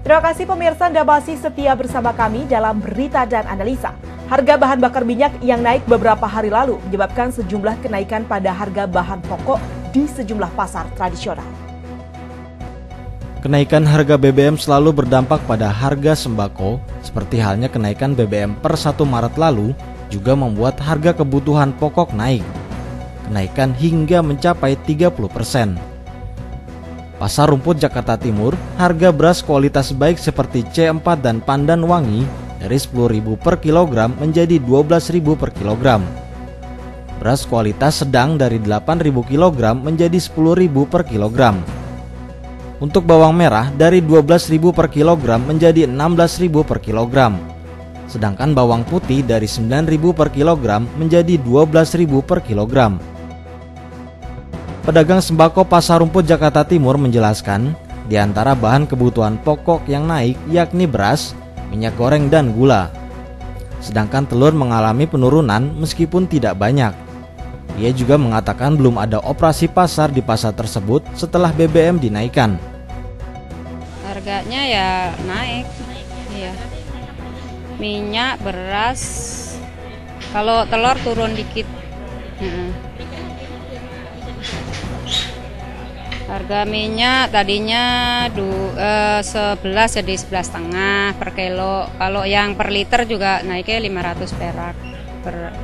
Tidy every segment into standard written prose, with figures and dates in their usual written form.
Terima kasih pemirsa Anda masih setia bersama kami dalam Berita dan Analisa. Harga bahan bakar minyak yang naik beberapa hari lalu menyebabkan sejumlah kenaikan pada harga bahan pokok di sejumlah pasar tradisional. Kenaikan harga BBM selalu berdampak pada harga sembako, seperti halnya kenaikan BBM per 1 Maret lalu juga membuat harga kebutuhan pokok naik. Kenaikan hingga mencapai 30%. Pasar Rumput Jakarta Timur, harga beras kualitas baik seperti C4 dan Pandan Wangi dari Rp10.000 per kilogram menjadi Rp12.000 per kilogram. Beras kualitas sedang dari Rp8.000 kilogram menjadi Rp10.000 per kilogram. Untuk bawang merah dari Rp12.000 per kilogram menjadi Rp16.000 per kilogram. Sedangkan bawang putih dari Rp9.000 per kilogram menjadi Rp12.000 per kilogram. Pedagang sembako Pasar Rumput Jakarta Timur menjelaskan, di antara bahan kebutuhan pokok yang naik yakni beras, minyak goreng dan gula. Sedangkan telur mengalami penurunan meskipun tidak banyak. Ia juga mengatakan belum ada operasi pasar di pasar tersebut setelah BBM dinaikkan. Harganya ya naik, iya. Minyak, beras, kalau telur turun dikit. Harga minyak tadinya 11 jadi 11,5 per kilo. Kalau yang per liter juga naiknya 500 perak per.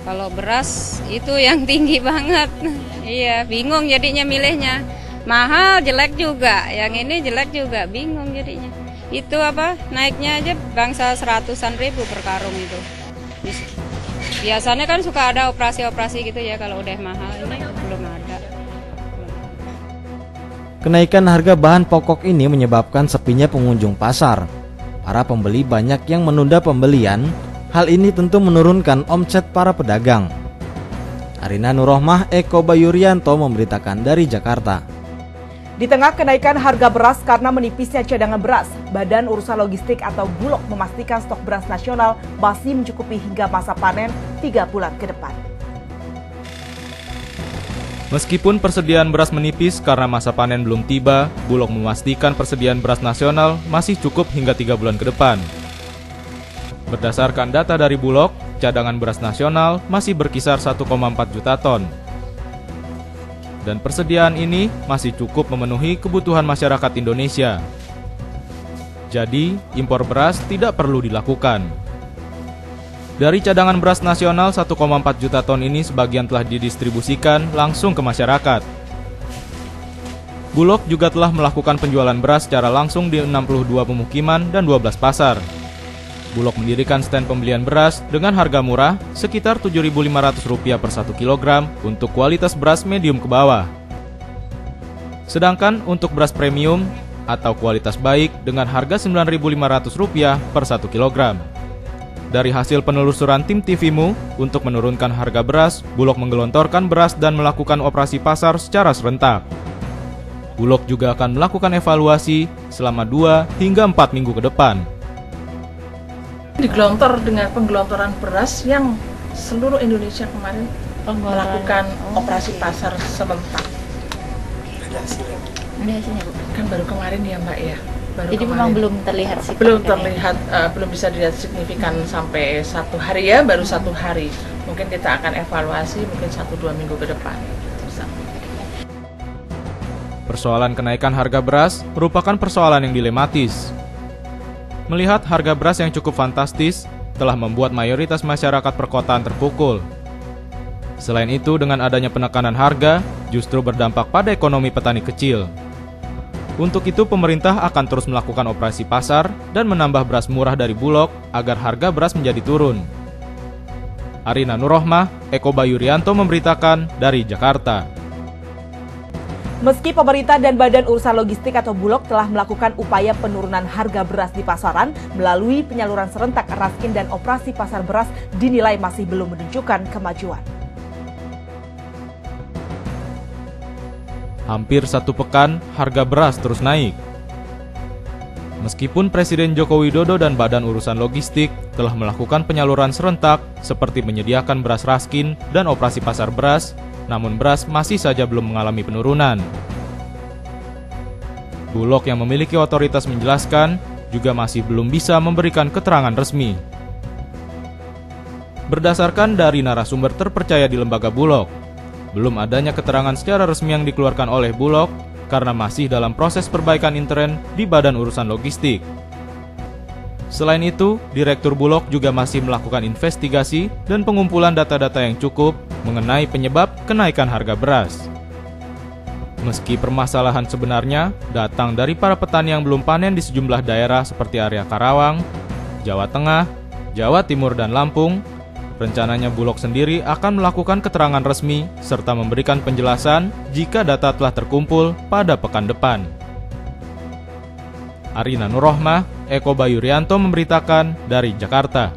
Kalau beras itu yang tinggi banget. Iya, bingung jadinya milihnya. Mahal, jelek juga. Yang ini jelek juga, bingung jadinya. Itu apa? Naiknya aja bangsa 100-an ribu per karung itu. Biasanya kan suka ada operasi-operasi gitu ya, kalau udah mahal, ini belum ada. Kenaikan harga bahan pokok ini menyebabkan sepinya pengunjung pasar. Para pembeli banyak yang menunda pembelian. Hal ini tentu menurunkan omset para pedagang. Arina Nurrohmah, Eko Bayurianto memberitakan dari Jakarta. Di tengah kenaikan harga beras karena menipisnya cadangan beras, Badan Urusan Logistik atau Bulog memastikan stok beras nasional masih mencukupi hingga masa panen 3 bulan ke depan. Meskipun persediaan beras menipis karena masa panen belum tiba, Bulog memastikan persediaan beras nasional masih cukup hingga 3 bulan ke depan. Berdasarkan data dari Bulog, cadangan beras nasional masih berkisar 1,4 juta ton. Dan persediaan ini masih cukup memenuhi kebutuhan masyarakat Indonesia. Jadi, impor beras tidak perlu dilakukan. Dari cadangan beras nasional 1,4 juta ton ini sebagian telah didistribusikan langsung ke masyarakat. Bulog juga telah melakukan penjualan beras secara langsung di 62 pemukiman dan 12 pasar. Bulog mendirikan stand pembelian beras dengan harga murah sekitar Rp7.500 per 1 kg untuk kualitas beras medium ke bawah. Sedangkan untuk beras premium atau kualitas baik dengan harga Rp9.500 per 1 kg. Dari hasil penelusuran tim TVMU untuk menurunkan harga beras, Bulog menggelontorkan beras dan melakukan operasi pasar secara serentak. Bulog juga akan melakukan evaluasi selama 2 hingga 4 minggu ke depan. Digelontor dengan penggelontoran beras yang seluruh Indonesia kemarin melakukan operasi pasar serentak. Ada hasilnya? Ada hasilnya, Bu? Kan baru kemarin ya, Mbak ya. Jadi memang belum terlihat sih? Belum terlihat, belum bisa dilihat signifikan sampai 1 hari ya, baru 1 hari. Mungkin kita akan evaluasi mungkin 1-2 minggu ke depan. Persoalan kenaikan harga beras merupakan persoalan yang dilematis. Melihat harga beras yang cukup fantastis telah membuat mayoritas masyarakat perkotaan terpukul. Selain itu, dengan adanya penekanan harga justru berdampak pada ekonomi petani kecil. Untuk itu, pemerintah akan terus melakukan operasi pasar dan menambah beras murah dari Bulog agar harga beras menjadi turun. Arina Nurrohmah, Eko Bayurianto memberitakan dari Jakarta. Meski pemerintah dan Badan Urusan Logistik atau Bulog telah melakukan upaya penurunan harga beras di pasaran melalui penyaluran serentak raskin dan operasi pasar beras dinilai masih belum menunjukkan kemajuan. Hampir 1 pekan, harga beras terus naik. Meskipun Presiden Joko Widodo dan Badan Urusan Logistik telah melakukan penyaluran serentak seperti menyediakan beras raskin dan operasi pasar beras, namun beras masih saja belum mengalami penurunan. Bulog yang memiliki otoritas menjelaskan juga masih belum bisa memberikan keterangan resmi. Berdasarkan dari narasumber terpercaya di lembaga Bulog, belum adanya keterangan secara resmi yang dikeluarkan oleh Bulog karena masih dalam proses perbaikan intern di Badan Urusan Logistik. Selain itu, Direktur Bulog juga masih melakukan investigasi dan pengumpulan data-data yang cukup mengenai penyebab kenaikan harga beras. Meski permasalahan sebenarnya datang dari para petani yang belum panen di sejumlah daerah seperti area Karawang, Jawa Tengah, Jawa Timur, dan Lampung, rencananya Bulog sendiri akan melakukan keterangan resmi serta memberikan penjelasan jika data telah terkumpul pada pekan depan. Arina Nurrohmah, Eko Bayurianto memberitakan dari Jakarta.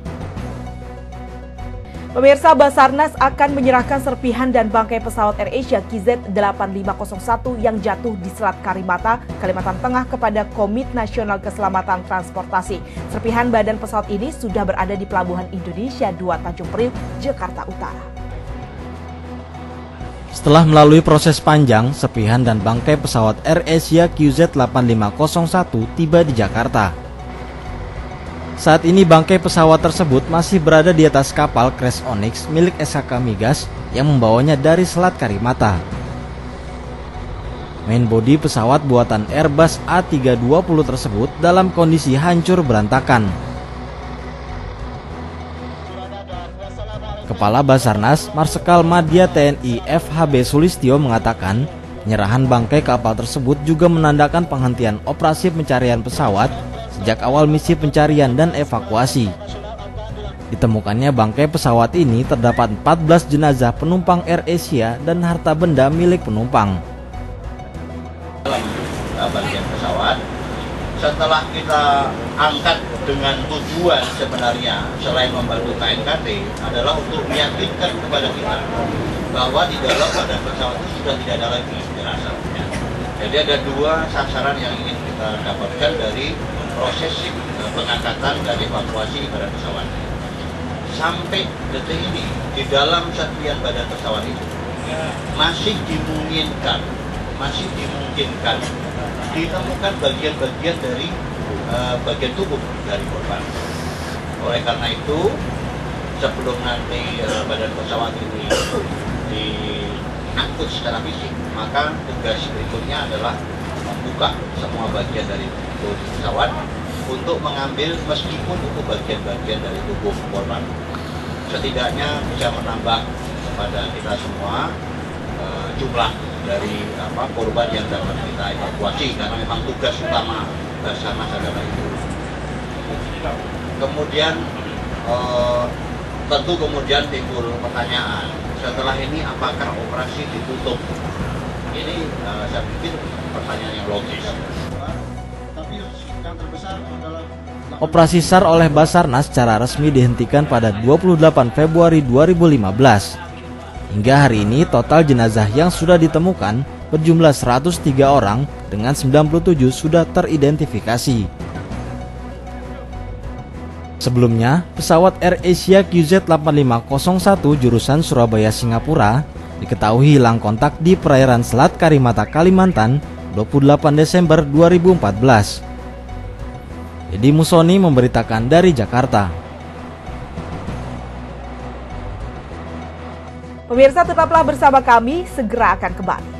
Pemirsa, Basarnas akan menyerahkan serpihan dan bangkai pesawat AirAsia KZ8501 yang jatuh di Selat Karimata, Kalimantan Tengah kepada Komite Nasional Keselamatan Transportasi. Serpihan badan pesawat ini sudah berada di Pelabuhan Indonesia 2 Tanjung Priok, Jakarta Utara. Setelah melalui proses panjang, serpihan dan bangkai pesawat AirAsia QZ8501 tiba di Jakarta. Saat ini bangkai pesawat tersebut masih berada di atas kapal Crash Onyx milik SHK Migas yang membawanya dari Selat Karimata. Main bodi pesawat buatan Airbus A320 tersebut dalam kondisi hancur berantakan. Kepala Basarnas Marsikal Madya TNI FHB Sulistyo mengatakan, penyerahan bangkai kapal tersebut juga menandakan penghentian operasi pencarian pesawat sejak awal misi pencarian dan evakuasi. Ditemukannya bangkai pesawat ini terdapat 14 jenazah penumpang AirAsia dan harta benda milik penumpang. Bagian pesawat, setelah kita angkat dengan tujuan sebenarnya selain membantu KNKT adalah untuk meyakinkan kepada kita bahwa di dalam badan pesawat itu sudah tidak ada lagi jenazah. Jadi ada dua sasaran yang ingin kita dapatkan dari proses pengangkatan dan evakuasi pada pesawat. Sampai detik ini di dalam serpihan badan pesawat itu masih dimungkinkan ditemukan bagian-bagian dari bagian tubuh dari korban. Oleh karena itu, sebelum nanti badan pesawat ini diangkut secara fisik, maka tugas berikutnya adalah membuka semua bagian dari pesawat untuk mengambil meskipun itu bagian-bagian dari tubuh korban. Setidaknya bisa menambah kepada kita semua jumlah dari korban yang dapat kita evakuasi, karena memang tugas utama Basarnas adalah itu. Kemudian tentu kemudian timbul pertanyaan, setelah ini apakah operasi ditutup? Ini saya pikir pertanyaan yang logis. Operasi SAR oleh Basarnas secara resmi dihentikan pada 28 Februari 2015. Hingga hari ini total jenazah yang sudah ditemukan berjumlah 103 orang dengan 97 sudah teridentifikasi. Sebelumnya, pesawat AirAsia QZ8501 jurusan Surabaya Singapura diketahui hilang kontak di perairan Selat Karimata, Kalimantan 28 Desember 2014. Edi Musoni memberitakan dari Jakarta. Pemirsa, tetaplah bersama kami, segera akan kembali.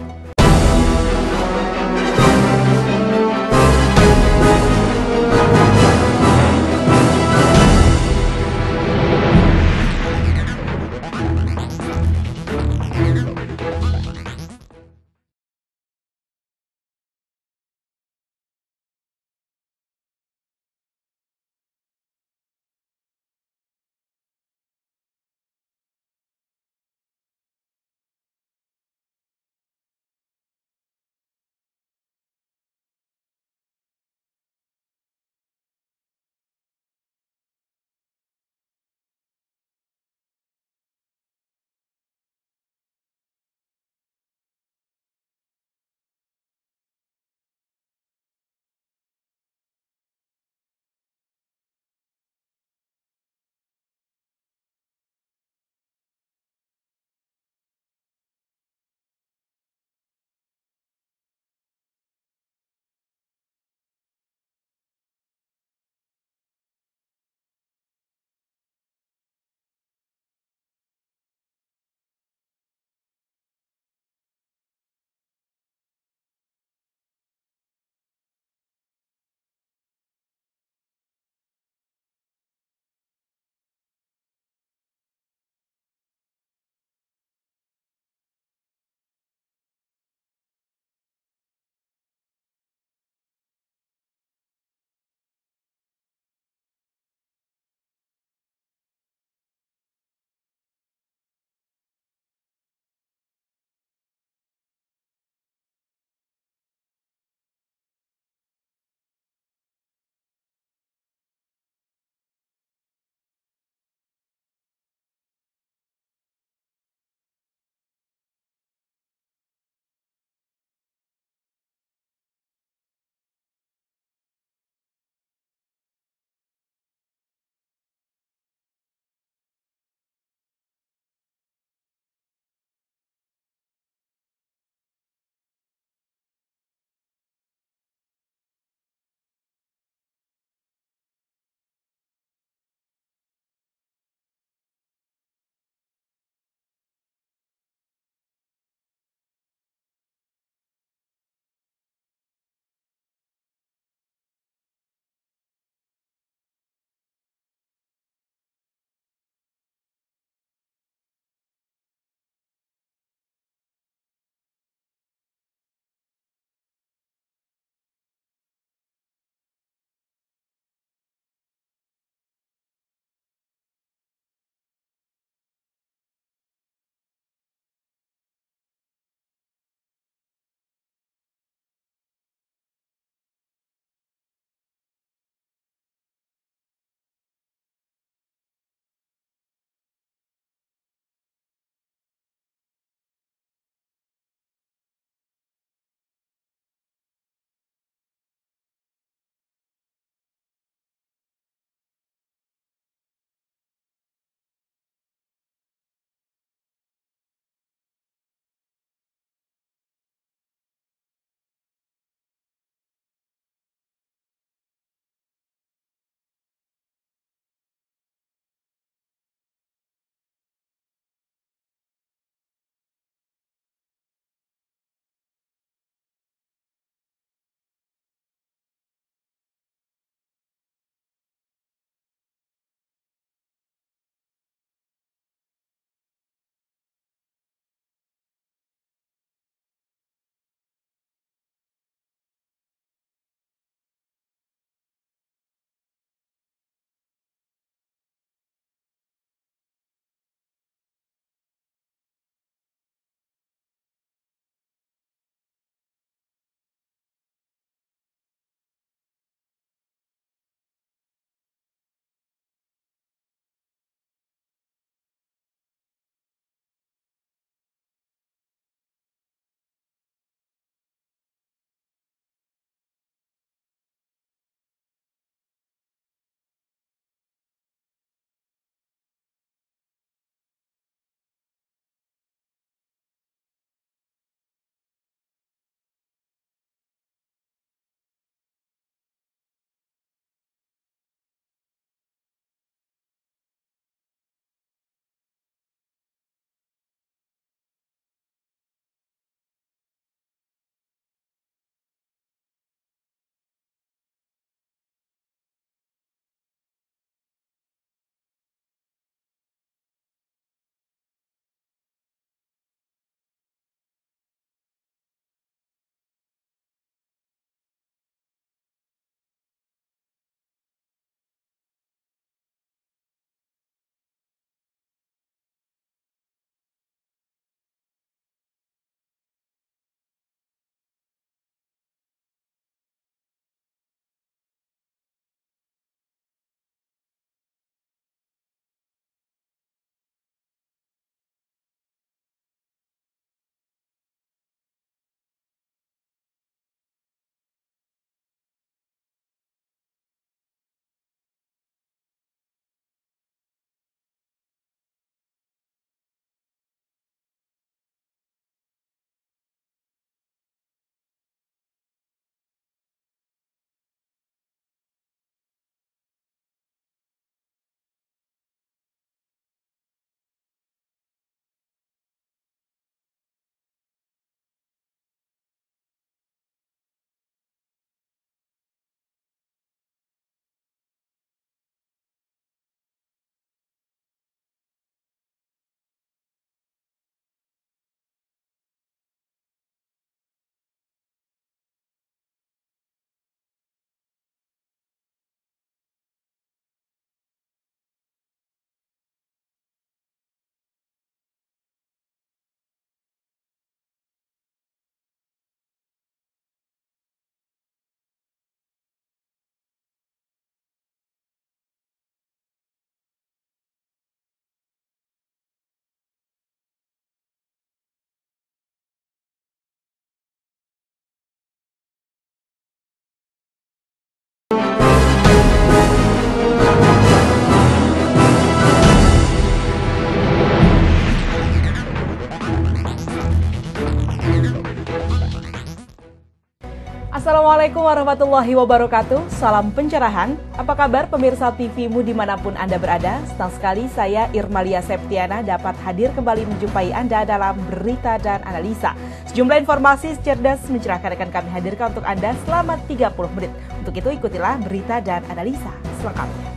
Assalamualaikum warahmatullahi wabarakatuh. Salam pencerahan. Apa kabar pemirsa TV-mu dimanapun Anda berada? Senang sekali saya Irmalia Septiana dapat hadir kembali menjumpai Anda dalam Berita dan Analisa. Sejumlah informasi cerdas mencerahkan akan kami hadirkan untuk Anda selama 30 menit. Untuk itu ikutilah Berita dan Analisa selengkapnya.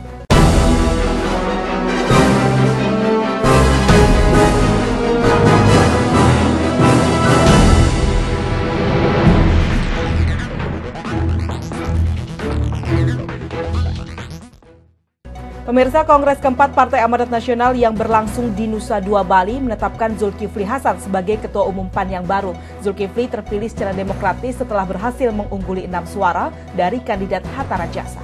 Pemirsa, Kongres keempat Partai Amanat Nasional yang berlangsung di Nusa Dua Bali menetapkan Zulkifli Hasan sebagai Ketua Umum PAN yang baru. Zulkifli terpilih secara demokratis setelah berhasil mengungguli 6 suara dari kandidat Hatta Rajasa.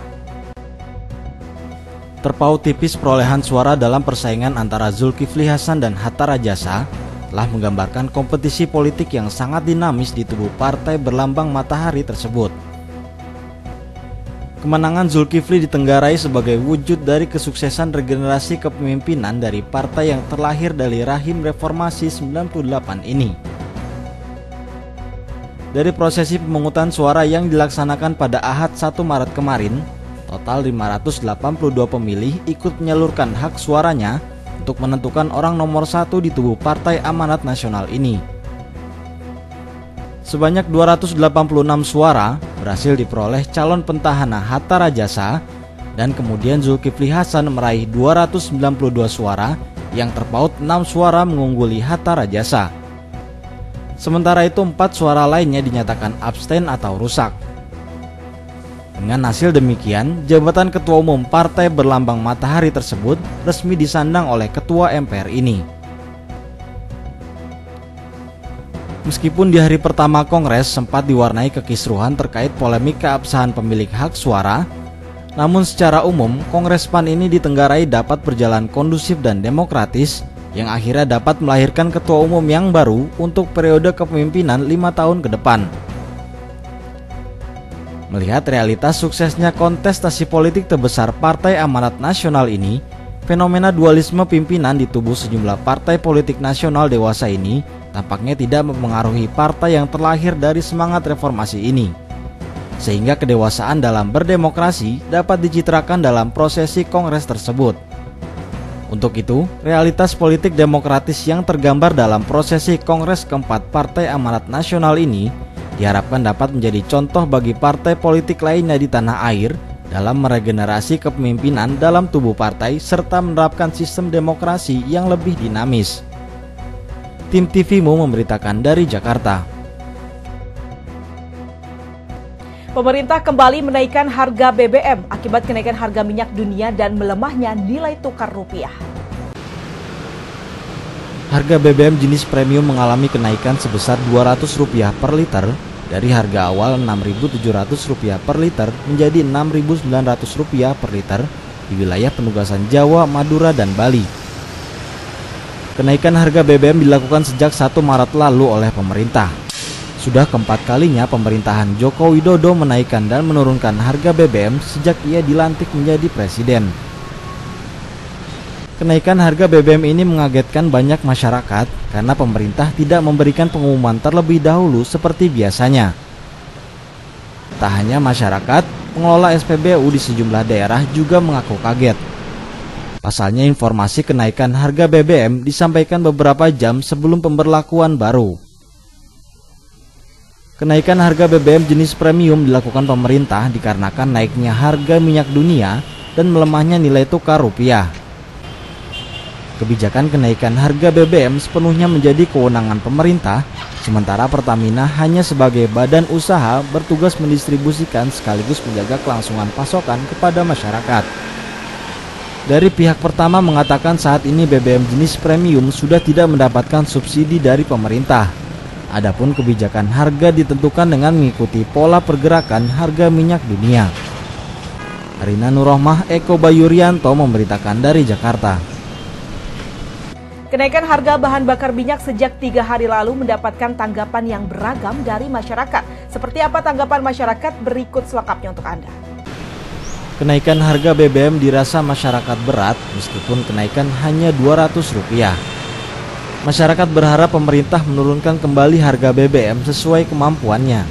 Terpaut tipis perolehan suara dalam persaingan antara Zulkifli Hasan dan Hatta Rajasa telah menggambarkan kompetisi politik yang sangat dinamis di tubuh partai berlambang matahari tersebut. Kemenangan Zulkifli ditenggarai sebagai wujud dari kesuksesan regenerasi kepemimpinan dari partai yang terlahir dari rahim reformasi 98 ini. Dari prosesi pemungutan suara yang dilaksanakan pada Ahad 1 Maret kemarin, total 582 pemilih ikut menyalurkan hak suaranya untuk menentukan orang nomor 1 di tubuh Partai Amanat Nasional ini. Sebanyak 286 suara berhasil diperoleh calon petahana Hatta Rajasa dan kemudian Zulkifli Hasan meraih 292 suara yang terpaut 6 suara mengungguli Hatta Rajasa. Sementara itu 4 suara lainnya dinyatakan abstain atau rusak. Dengan hasil demikian, jabatan Ketua Umum Partai berlambang matahari tersebut resmi disandang oleh Ketua MPR ini. Meskipun di hari pertama Kongres sempat diwarnai kekisruhan terkait polemik keabsahan pemilik hak suara, namun secara umum Kongres PAN ini ditenggarai dapat berjalan kondusif dan demokratis yang akhirnya dapat melahirkan ketua umum yang baru untuk periode kepemimpinan 5 tahun ke depan. Melihat realitas suksesnya kontestasi politik terbesar Partai Amanat Nasional ini, fenomena dualisme pimpinan di tubuh sejumlah partai politik nasional dewasa ini tampaknya tidak mempengaruhi partai yang terlahir dari semangat reformasi ini, sehingga kedewasaan dalam berdemokrasi dapat dicitrakan dalam prosesi kongres tersebut. Untuk itu, realitas politik demokratis yang tergambar dalam prosesi kongres keempat Partai Amanat Nasional ini diharapkan dapat menjadi contoh bagi partai politik lainnya di tanah air dalam meregenerasi kepemimpinan dalam tubuh partai serta menerapkan sistem demokrasi yang lebih dinamis. Tim TV-mu memberitakan dari Jakarta. Pemerintah kembali menaikkan harga BBM akibat kenaikan harga minyak dunia dan melemahnya nilai tukar rupiah. Harga BBM jenis premium mengalami kenaikan sebesar Rp200 per liter dari harga awal Rp6.700 per liter menjadi Rp6.900 per liter di wilayah penugasan Jawa, Madura, dan Bali. Kenaikan harga BBM dilakukan sejak 1 Maret lalu oleh pemerintah. Sudah keempat kalinya pemerintahan Joko Widodo menaikkan dan menurunkan harga BBM sejak ia dilantik menjadi presiden. Kenaikan harga BBM ini mengagetkan banyak masyarakat karena pemerintah tidak memberikan pengumuman terlebih dahulu seperti biasanya. Tak hanya masyarakat, pengelola SPBU di sejumlah daerah juga mengaku kaget. Pasalnya informasi kenaikan harga BBM disampaikan beberapa jam sebelum pemberlakuan baru. Kenaikan harga BBM jenis premium dilakukan pemerintah dikarenakan naiknya harga minyak dunia dan melemahnya nilai tukar rupiah. Kebijakan kenaikan harga BBM sepenuhnya menjadi kewenangan pemerintah, sementara Pertamina hanya sebagai badan usaha bertugas mendistribusikan sekaligus menjaga kelangsungan pasokan kepada masyarakat. Dari pihak pertama mengatakan saat ini BBM jenis premium sudah tidak mendapatkan subsidi dari pemerintah. Adapun kebijakan harga ditentukan dengan mengikuti pola pergerakan harga minyak dunia. Rina Nurrohmah, Eko Bayurianto memberitakan dari Jakarta. Kenaikan harga bahan bakar minyak sejak 3 hari lalu mendapatkan tanggapan yang beragam dari masyarakat. Seperti apa tanggapan masyarakat? Berikut selengkapnya untuk Anda. Kenaikan harga BBM dirasa masyarakat berat meskipun kenaikan hanya Rp200. Masyarakat berharap pemerintah menurunkan kembali harga BBM sesuai kemampuannya.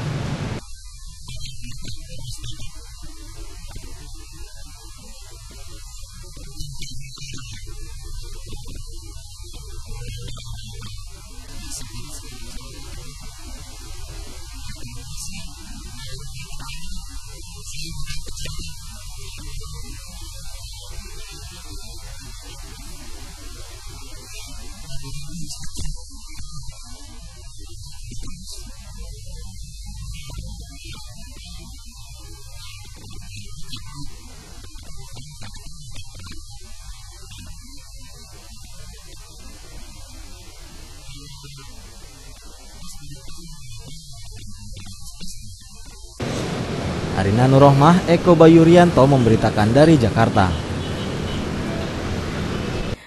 Arina Nurrohmah, Eko Bayurianto memberitakan dari Jakarta.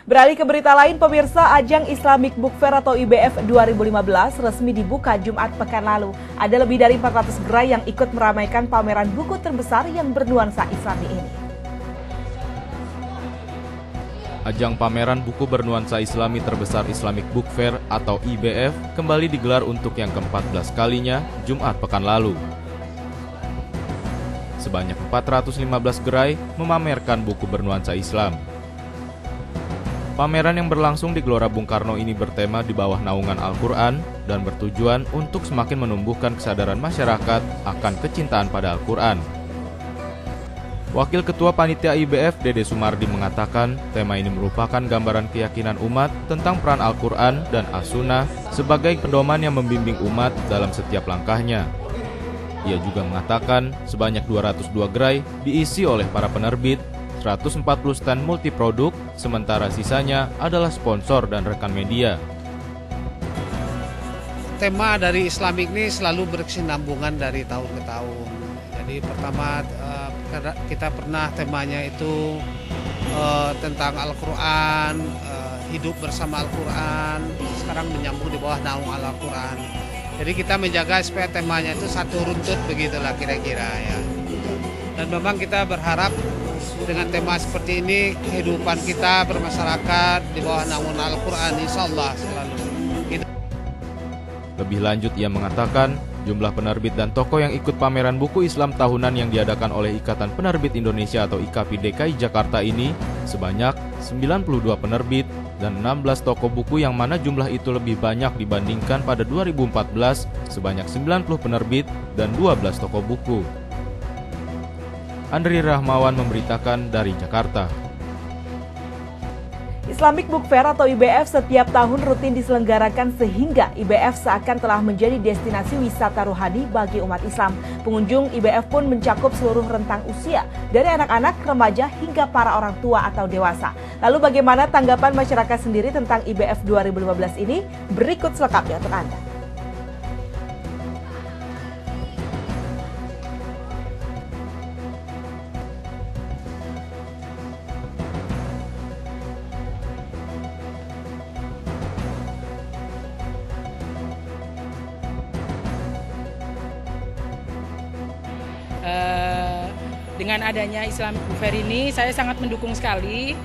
Beralih ke berita lain, pemirsa, ajang Islamic Book Fair atau IBF 2015 resmi dibuka Jumat pekan lalu. Ada lebih dari 400 gerai yang ikut meramaikan pameran buku terbesar yang bernuansa Islami ini. Ajang pameran buku bernuansa Islami terbesar Islamic Book Fair atau IBF kembali digelar untuk yang ke-14 kalinya Jumat pekan lalu. Sebanyak 415 gerai memamerkan buku bernuansa Islam. Pameran yang berlangsung di Gelora Bung Karno ini bertema di bawah naungan Al-Quran dan bertujuan untuk semakin menumbuhkan kesadaran masyarakat akan kecintaan pada Al-Quran. Wakil Ketua Panitia IBF Dede Sumardi mengatakan tema ini merupakan gambaran keyakinan umat tentang peran Al-Quran dan As-Sunnah sebagai pedoman yang membimbing umat dalam setiap langkahnya. Ia juga mengatakan sebanyak 202 gerai diisi oleh para penerbit, 140 stand multiproduk, sementara sisanya adalah sponsor dan rekan media. Tema dari Islamic ini selalu berkesinambungan dari tahun ke tahun. Jadi pertama kita pernah temanya itu tentang Al-Quran, hidup bersama Al-Quran, sekarang menyambung di bawah naung Al-Quran. Jadi kita menjaga supaya temanya itu satu runtut begitulah kira-kira ya. Dan memang kita berharap dengan tema seperti ini kehidupan kita bermasyarakat di bawah naungan Al-Quran insya Allah selalu. Lebih lanjut ia mengatakan jumlah penerbit dan toko yang ikut pameran buku Islam tahunan yang diadakan oleh Ikatan Penerbit Indonesia atau IKAPI DKI Jakarta ini sebanyak 92 penerbit dan 16 toko buku yang mana jumlah itu lebih banyak dibandingkan pada 2014 sebanyak 90 penerbit dan 12 toko buku. Andri Rahmawan memberitakan dari Jakarta. Islamic Book Fair atau IBF setiap tahun rutin diselenggarakan sehingga IBF seakan telah menjadi destinasi wisata rohani bagi umat Islam. Pengunjung IBF pun mencakup seluruh rentang usia, dari anak-anak, remaja hingga para orang tua atau dewasa. Lalu bagaimana tanggapan masyarakat sendiri tentang IBF 2015 ini? Berikut selengkapnya untuk Anda. Dengan adanya Islamic Book Fair ini saya sangat mendukung sekali,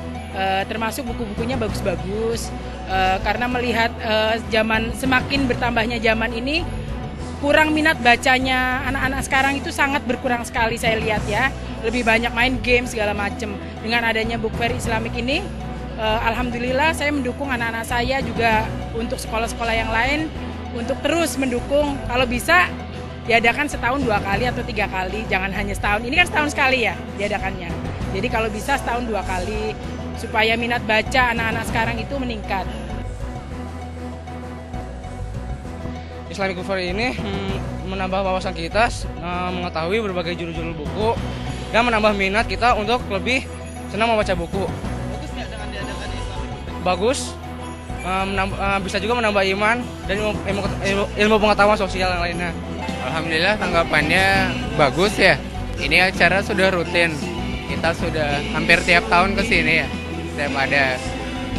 termasuk buku-bukunya bagus-bagus, karena melihat semakin bertambahnya zaman ini, kurang minat bacanya anak-anak sekarang itu sangat berkurang sekali saya lihat ya, lebih banyak main game segala macam. Dengan adanya Book Fair Islamic ini, alhamdulillah saya mendukung anak-anak saya juga untuk sekolah-sekolah yang lain untuk terus mendukung, kalau bisa diadakan setahun 2 kali atau 3 kali, jangan hanya setahun. Ini kan setahun sekali ya diadakannya. Jadi kalau bisa setahun 2 kali, supaya minat baca anak-anak sekarang itu meningkat. Islamic Book Fair ini menambah wawasan kita, mengetahui berbagai judul-judul buku, dan menambah minat kita untuk lebih senang membaca buku. Bagus nggak dengan diadakan Islamic Book Fair? Bagus, bisa juga menambah iman dan ilmu pengetahuan sosial yang lainnya. Alhamdulillah tanggapannya bagus ya. Ini acara sudah rutin. Kita sudah hampir tiap tahun ke sini ya. Setiap ada.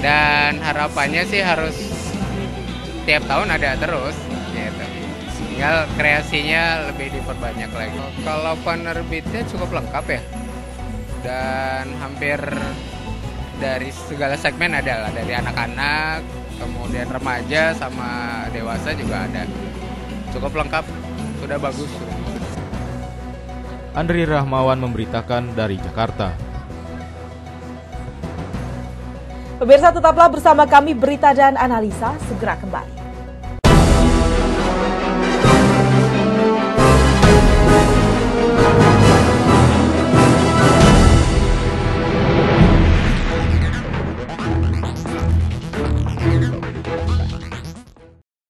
Dan harapannya sih harus tiap tahun ada terus gitu. Tinggal kreasinya lebih diperbanyak lagi. Kalau penerbitnya cukup lengkap ya. Dan hampir dari segala segmen ada lah, dari anak-anak, kemudian remaja sama dewasa juga ada. Cukup lengkap. Sudah bagus. Andri Rahmawan memberitakan dari Jakarta. Pemirsa, tetaplah bersama kami, berita dan analisa segera kembali.